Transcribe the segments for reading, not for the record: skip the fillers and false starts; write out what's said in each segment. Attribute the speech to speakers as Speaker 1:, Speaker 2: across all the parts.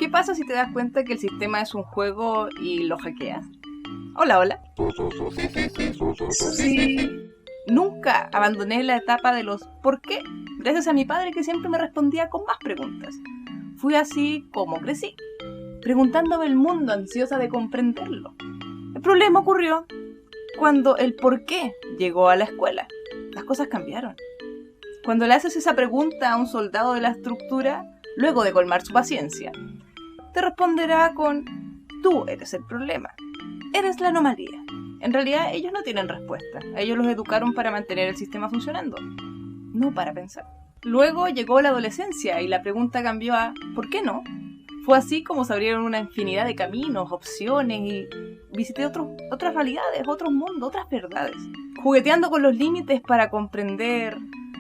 Speaker 1: ¿Qué pasa si te das cuenta que el sistema es un juego y lo hackeas? Hola, hola.
Speaker 2: Sí.
Speaker 1: Nunca abandoné la etapa de los ¿por qué? Gracias a mi padre que siempre me respondía con más preguntas. Fui así como crecí, preguntándome el mundo ansiosa de comprenderlo. El problema ocurrió cuando el por qué llegó a la escuela. Las cosas cambiaron. Cuando le haces esa pregunta a un soldado de la estructura, luego de colmar su paciencia, te responderá con tú eres el problema, eres la anomalía. En realidad ellos no tienen respuesta, a ellos los educaron para mantener el sistema funcionando, no para pensar. Luego llegó la adolescencia y la pregunta cambió a ¿por qué no? Fue así como se abrieron una infinidad de caminos, opciones y visité otras realidades, otros mundos, otras verdades. Jugueteando con los límites para comprender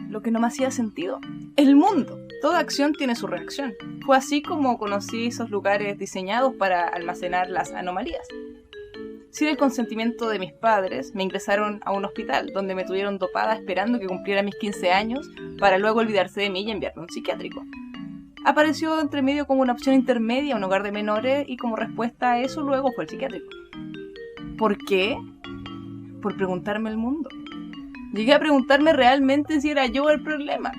Speaker 1: lo que no me hacía sentido. El mundo. Toda acción tiene su reacción. Fue así como conocí esos lugares diseñados para almacenar las anomalías. Sin el consentimiento de mis padres, me ingresaron a un hospital donde me tuvieron dopada esperando que cumpliera mis 15 años para luego olvidarse de mí y enviarme a un psiquiátrico. Apareció entre medio como una opción intermedia, un hogar de menores, y como respuesta a eso luego fue el psiquiátrico. ¿Por qué? Por preguntarme el mundo. Llegué a preguntarme realmente si era yo el problema.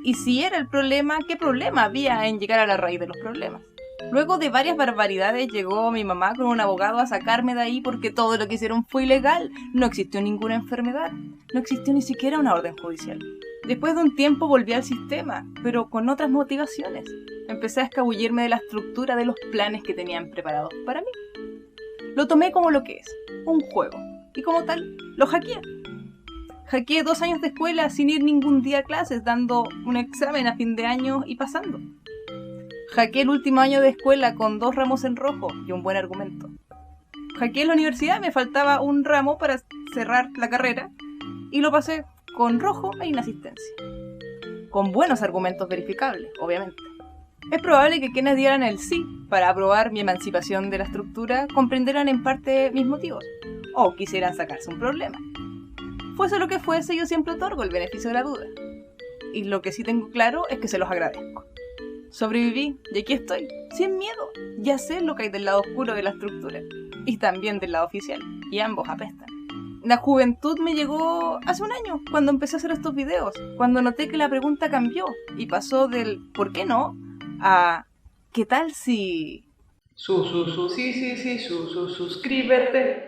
Speaker 1: Y si era el problema, ¿qué problema había en llegar a la raíz de los problemas? Luego de varias barbaridades llegó mi mamá con un abogado a sacarme de ahí porque todo lo que hicieron fue ilegal. No existió ninguna enfermedad. No existió ni siquiera una orden judicial. Después de un tiempo volví al sistema, pero con otras motivaciones. Empecé a escabullirme de la estructura de los planes que tenían preparados para mí. Lo tomé como lo que es, un juego. Y como tal, lo hackeé. Hackeé 2 años de escuela sin ir ningún día a clases, dando un examen a fin de año y pasando. Hackeé el último año de escuela con 2 ramos en rojo y un buen argumento. Hackeé la universidad, me faltaba un ramo para cerrar la carrera y lo pasé con rojo e inasistencia. Con buenos argumentos verificables, obviamente. Es probable que quienes dieran el sí para aprobar mi emancipación de la estructura comprendieran en parte mis motivos, o quisieran sacarse un problema. Fuese lo que fuese, yo siempre otorgo el beneficio de la duda. Y lo que sí tengo claro es que se los agradezco. Sobreviví y aquí estoy, sin miedo. Ya sé lo que hay del lado oscuro de la estructura y también del lado oficial, y ambos apestan. La juventud me llegó hace un año, cuando empecé a hacer estos videos, cuando noté que la pregunta cambió y pasó del ¿por qué no? A ¿qué tal si...?
Speaker 2: Sí, suscríbete.